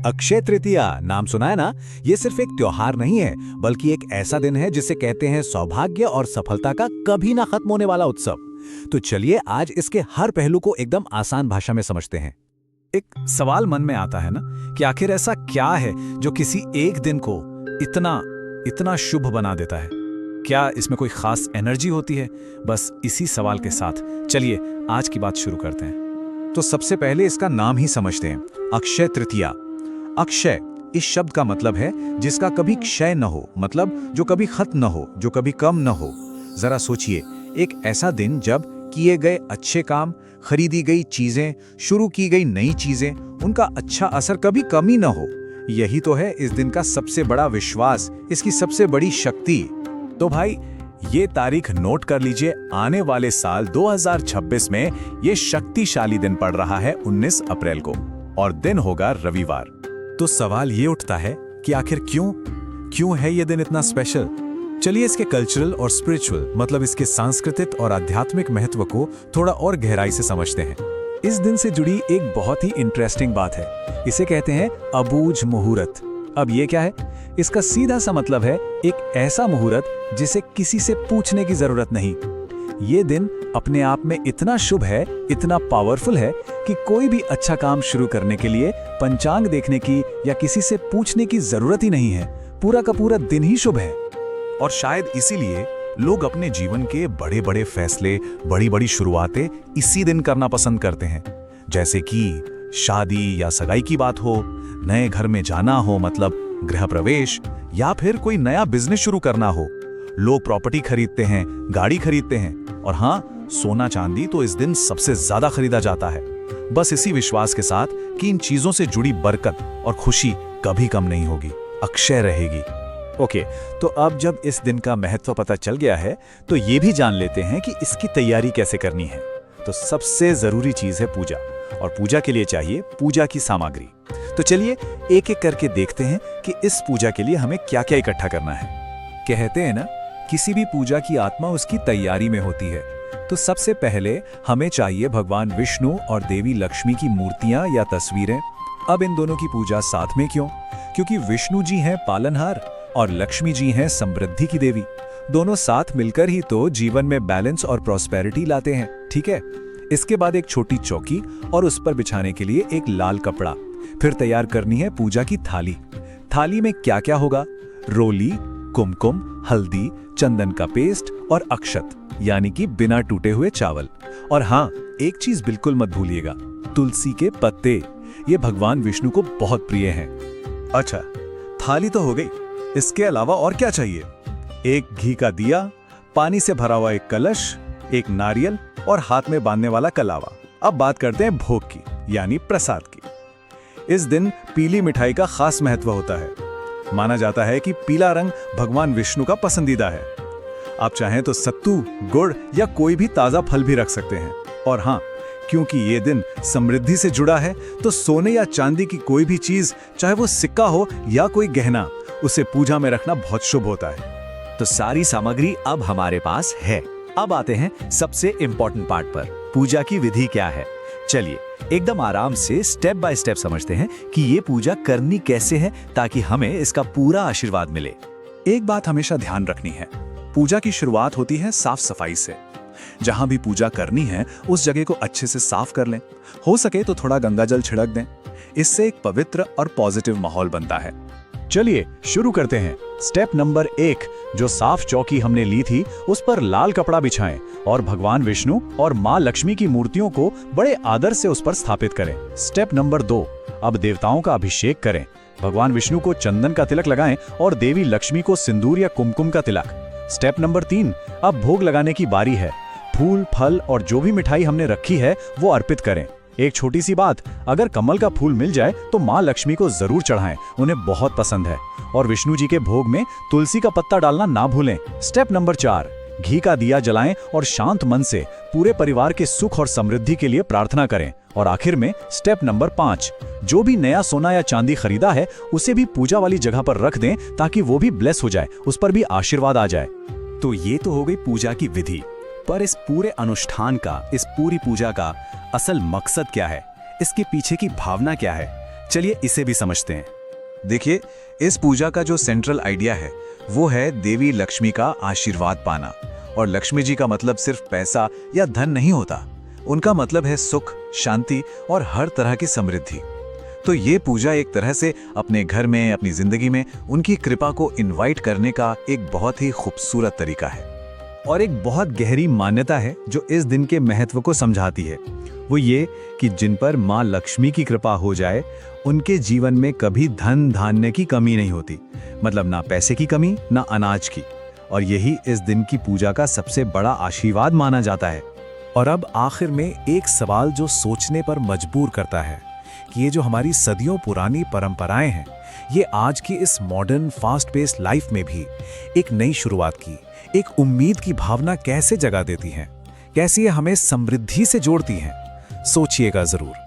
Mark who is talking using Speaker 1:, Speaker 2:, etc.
Speaker 1: अक्षय तृतीया नाम सुना है ना। ये सिर्फ एक त्योहार नहीं है, बल्कि एक ऐसा दिन है जिसे कहते हैं सौभाग्य और सफलता का कभी ना खत्म होने वाला उत्सव। तो चलिए आज इसके हर पहलू को एकदम आसान भाषा में समझते हैं।
Speaker 2: एक सवाल मन में आता है ना कि आखिर ऐसा क्या है जो किसी एक दिन को इतना इतना शुभ बना देता है। क्या इसमें कोई खास एनर्जी होती है? बस इसी सवाल के साथ चलिए आज की बात शुरू करते हैं।
Speaker 1: तो सबसे पहले इसका नाम ही समझते हैं, अक्षय तृतीया। अक्षय इस शब्द का मतलब है जिसका कभी क्षय न हो, मतलब जो कभी खत्म न हो, जो कभी कम न हो। जरा सोचिए, एक ऐसा दिन जब किए गए अच्छे काम, खरीदी गई चीजें, शुरू की गई नई चीजें, उनका अच्छा असर कभी कमी न हो। यही तो है इस दिन का सबसे बड़ा विश्वास, इसकी सबसे बड़ी शक्ति।
Speaker 2: तो भाई ये तारीख नोट कर लीजिए, आने वाले साल 2026 में ये शक्तिशाली दिन पड़ रहा है 19 अप्रैल को, और दिन होगा रविवार। तो सवाल ये उठता है कि आखिर क्यों है ये दिन इतना स्पेशल। चलिए इसके कल्चरल और स्पिरिचुअल, मतलब इसके सांस्कृतिक और आध्यात्मिक महत्व को थोड़ा और गहराई से समझते हैं। इस दिन से जुड़ी एक बहुत ही इंटरेस्टिंग बात है, इसे कहते हैं अबूझ मुहूर्त। अब ये क्या है? इसका सीधा सा मतलब है एक ऐसा मुहूर्त जिसे किसी से पूछने की जरूरत नहीं। ये दिन अपने आप में इतना शुभ है, इतना पावरफुल है कि कोई भी अच्छा काम शुरू करने के लिए पंचांग देखने की या किसी से पूछने की जरूरत ही नहीं है। पूरा का पूरा दिन ही शुभ है।
Speaker 3: और शायद इसीलिए लोग अपने जीवन के बड़े बड़े फैसले, बड़ी बड़ी शुरुआतें इसी दिन करना पसंद करते हैं। जैसे कि शादी या सगाई की बात हो, नए घर में जाना हो मतलब गृह प्रवेश, या फिर कोई नया बिजनेस शुरू करना हो। लोग प्रॉपर्टी खरीदते हैं, गाड़ी खरीदते हैं, और हाँ, सोना चांदी तो इस दिन सबसे ज्यादा खरीदा जाता है, बस इसी विश्वास के साथ कि इन चीजों से जुड़ी बरकत और खुशी कभी कम नहीं होगी, अक्षय रहेगी।
Speaker 2: ओके, तो अब जब इस दिन का महत्व पता चल गया है, तो ये भी जान लेते हैं कि इसकी तैयारी कैसे करनी है। तो सबसे जरूरी चीज है पूजा, और पूजा के लिए चाहिए पूजा की सामग्री। तो चलिए एक एक करके देखते हैं कि इस पूजा के लिए हमें क्या क्या इकट्ठा करना है। कहते हैं ना, किसी भी पूजा की आत्मा उसकी तैयारी में होती है। तो सबसे पहले हमें चाहिए भगवान विष्णु और देवी लक्ष्मी की मूर्तियां या तस्वीरें। अब इन दोनों की पूजा साथ में क्यों? क्योंकि विष्णु जी हैं पालनहार और लक्ष्मी जी हैं समृद्धि की देवी। दोनों साथ मिलकर ही तो जीवन में बैलेंस और प्रॉस्पेरिटी लाते हैं, ठीक है। इसके बाद एक छोटी चौकी और उस पर बिछाने के लिए एक लाल कपड़ा। फिर तैयार करनी है पूजा की थाली। थाली में क्या क्या होगा? रोली, कुमकुम, हल्दी, चंदन का पेस्ट और अक्षत, यानी कि बिना टूटे हुए चावल। और हाँ, एक चीज बिल्कुल मत भूलिएगा, तुलसी के पत्ते। ये भगवान विष्णु को बहुत प्रिय हैं।
Speaker 3: अच्छा, थाली तो हो गई, इसके अलावा और क्या चाहिए?
Speaker 2: एक घी का दिया, पानी से भरा हुआ एक कलश, एक नारियल और हाथ में बांधने वाला कलावा। अब बात करते हैं भोग की, यानी प्रसाद की। इस दिन पीली मिठाई का खास महत्व होता है। माना जाता है कि पीला रंग भगवान विष्णु का पसंदीदा है। आप चाहें तो सत्तू, गुड़ या कोई भी ताजा फल भी रख सकते हैं। और हाँ, क्योंकि ये दिन समृद्धि से जुड़ा है, तो सोने या चांदी की कोई भी चीज, चाहे वो सिक्का हो या कोई गहना, उसे पूजा में रखना बहुत शुभ होता है।
Speaker 1: तो सारी सामग्री अब हमारे पास है। अब आते हैं सबसे इंपॉर्टेंट पार्ट पर, पूजा की विधि क्या है। चलिए एकदम आराम से स्टेप बाय स्टेप समझते हैं कि ये पूजा करनी कैसे है, ताकि हमें इसका पूरा आशीर्वाद मिले।
Speaker 2: एक बात हमेशा ध्यान रखनी है, पूजा की शुरुआत होती है साफ सफाई से। जहां भी पूजा करनी है उस जगह को अच्छे से साफ कर लें। हो सके तो थोड़ा गंगाजल छिड़क दें। इससे एक पवित्र और पॉजिटिव माहौल बनता है। चलिए शुरू करते हैं। स्टेप नंबर 1, जो साफ चौकी हमने ली थी उस पर लाल कपड़ा बिछाएं और भगवान विष्णु और मां लक्ष्मी की मूर्तियों को बड़े आदर से उस पर स्थापित करें। स्टेप नंबर 2, अब देवताओं का अभिषेक करें। भगवान विष्णु को चंदन का तिलक लगाएं और देवी लक्ष्मी को सिंदूर या कुमकुम का तिलक। स्टेप नंबर 3, अब भोग लगाने की बारी है। फूल, फल और जो भी मिठाई हमने रखी है वो अर्पित करें। एक छोटी सी बात, अगर कमल का फूल मिल जाए तो मां लक्ष्मी को जरूर चढ़ाएं, उन्हें बहुत पसंद है। और विष्णु जी के भोग में तुलसी का पत्ता डालना ना भूलें। स्टेप नंबर 4, घी का दिया जलाएं और शांत मन से पूरे परिवार के सुख और समृद्धि के लिए प्रार्थना करें। और आखिर में स्टेप नंबर 5, जो भी नया सोना या चांदी खरीदा है उसे भी पूजा वाली जगह पर रख दें, ताकि वो भी ब्लेस हो जाए, उस पर भी आशीर्वाद आ जाए।
Speaker 1: तो ये तो हो गई पूजा की विधि, पर इस पूरे अनुष्ठान का, इस पूरी पूजा का असल मकसद क्या है? इसके पीछे की भावना क्या है?
Speaker 2: चलिए इसे भी समझते हैं।
Speaker 3: देखिए, इस पूजा का जो सेंट्रल आइडिया है वो है देवी लक्ष्मी का आशीर्वाद पाना। और लक्ष्मी जी का मतलब सिर्फ पैसा या धन नहीं होता, उनका मतलब है सुख, शांति और हर तरह की समृद्धि। तो ये पूजा एक तरह से अपने घर में, अपनी जिंदगी में उनकी कृपा को इनवाइट करने का एक बहुत ही खूबसूरत तरीका है।
Speaker 1: और एक बहुत गहरी मान्यता है जो इस दिन के महत्व को समझाती है, वो ये कि जिन पर माँ लक्ष्मी की कृपा हो जाए उनके जीवन में कभी धन धान्य की कमी नहीं होती, मतलब ना पैसे की कमी ना अनाज की। और यही इस दिन की पूजा का सबसे बड़ा आशीर्वाद माना जाता है।
Speaker 3: और अब आखिर में एक सवाल जो सोचने पर मजबूर करता है कि ये जो हमारी सदियों पुरानी परंपराएं हैं, ये आज की इस मॉडर्न फास्ट पेस्ड लाइफ में भी एक नई शुरुआत की, एक उम्मीद की भावना कैसे जगा देती हैं, कैसे ये हमें समृद्धि से जोड़ती हैं? सोचिएगा जरूर।